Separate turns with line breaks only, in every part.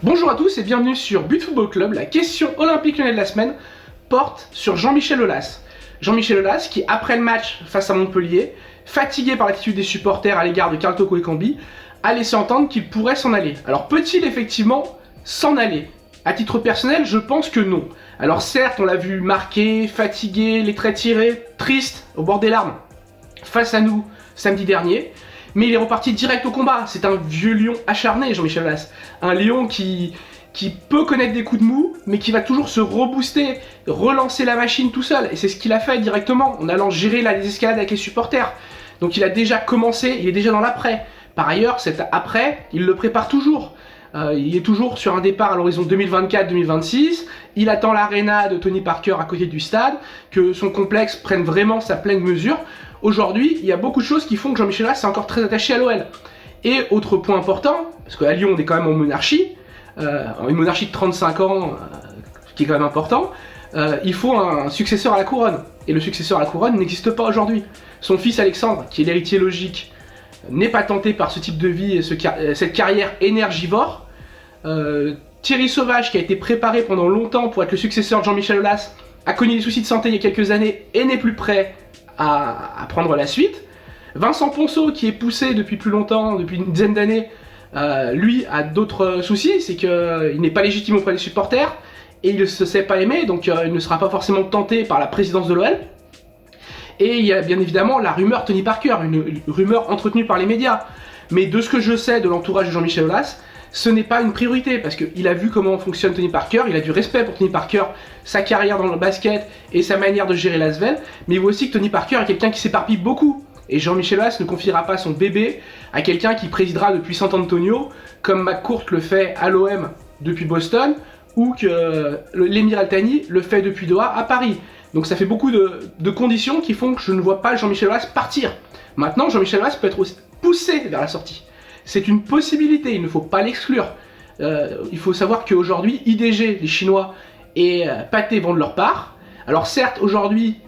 Bonjour à tous et bienvenue sur But Football Club. La question olympique lyonnais de la semaine porte sur Jean-Michel Aulas. Jean-Michel Aulas qui, après le match face à Montpellier, fatigué par l'attitude des supporters à l'égard de Karl Toko Ekambi, a laissé entendre qu'il pourrait s'en aller. Alors peut-il effectivement s'en aller? À titre personnel, je pense que non. Alors certes, on l'a vu marqué, fatigué, les traits tirés, triste, au bord des larmes, face à nous samedi dernier. Mais il est reparti direct au combat. C'est un vieux lion acharné, Jean-Michel Aulas. Un lion qui peut connaître des coups de mou, mais qui va toujours se rebooster, relancer la machine tout seul. Et c'est ce qu'il a fait directement, en allant gérer la désescalade avec les supporters. Donc il a déjà commencé, il est déjà dans l'après. Par ailleurs, cet après, il le prépare toujours. Il est toujours sur un départ à l'horizon 2024-2026. Il attend l'aréna de Tony Parker à côté du stade, que son complexe prenne vraiment sa pleine mesure. Aujourd'hui, il y a beaucoup de choses qui font que Jean-Michel Aulas est encore très attaché à l'OL. Et autre point important, parce qu'à Lyon on est quand même en monarchie, une monarchie de 35 ans, qui est quand même important, il faut un successeur à la couronne. Et le successeur à la couronne n'existe pas aujourd'hui. Son fils Alexandre, qui est l'héritier logique, n'est pas tenté par ce type de vie et cette carrière énergivore. Thierry Sauvage, qui a été préparé pendant longtemps pour être le successeur de Jean-Michel Aulas, a connu des soucis de santé il y a quelques années et n'est plus prêt à prendre la suite. Vincent Ponceau, qui est poussé depuis plus longtemps, depuis une dizaine d'années, lui a d'autres soucis, c'est qu'il n'est pas légitime auprès des supporters et il ne se sait pas aimer, donc il ne sera pas forcément tenté par la présidence de l'OL. Et il y a bien évidemment la rumeur Tony Parker, une rumeur entretenue par les médias. Mais de ce que je sais de l'entourage de Jean-Michel Aulas, ce n'est pas une priorité, parce qu'il a vu comment fonctionne Tony Parker, il a du respect pour Tony Parker, sa carrière dans le basket et sa manière de gérer l'ASVEL, mais il voit aussi que Tony Parker est quelqu'un qui s'éparpille beaucoup. Et Jean-Michel Aulas ne confiera pas son bébé à quelqu'un qui présidera depuis San Antonio, comme McCourt le fait à l'OM depuis Boston, ou que l'Émir Altani le fait depuis Doha à Paris. Donc ça fait beaucoup de conditions qui font que je ne vois pas Jean-Michel Aulas partir. Maintenant, Jean-Michel Aulas peut être aussi poussé vers la sortie. C'est une possibilité, il ne faut pas l'exclure. Il faut savoir qu'aujourd'hui, IDG, les Chinois, et Pathé vendent leur part. Alors certes, aujourd'hui,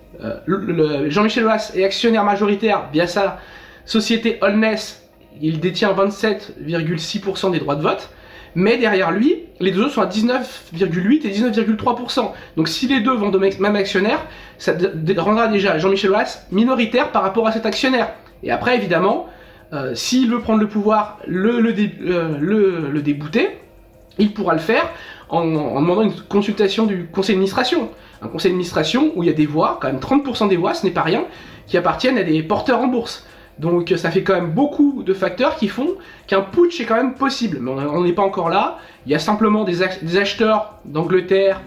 Jean-Michel Aulas est actionnaire majoritaire via sa société Holness. Il détient 27,6% des droits de vote. Mais derrière lui, les deux autres sont à 19,8 et 19,3%. Donc si les deux vendent au même actionnaire, ça rendra déjà Jean-Michel Aulas minoritaire par rapport à cet actionnaire. Et après, évidemment, s'il veut prendre le pouvoir, le débouter, il pourra le faire en demandant une consultation du conseil d'administration. Un conseil d'administration où il y a des voix, quand même 30% des voix, ce n'est pas rien, qui appartiennent à des porteurs en bourse. Donc ça fait quand même beaucoup de facteurs qui font qu'un putsch est quand même possible. Mais on n'est pas encore là. Il y a simplement des acheteurs d'Angleterre,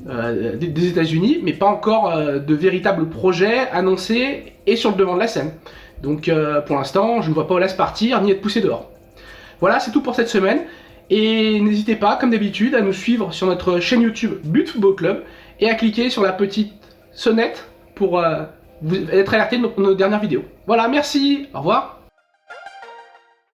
des États-Unis, mais pas encore de véritables projets annoncés et sur le devant de la scène. Donc pour l'instant, je ne vois pas Aulas partir ni être poussé dehors. Voilà, c'est tout pour cette semaine. Et n'hésitez pas, comme d'habitude, à nous suivre sur notre chaîne YouTube But Football Club et à cliquer sur la petite sonnette pour vous être alerté de nos dernières vidéos. Voilà, merci, au revoir.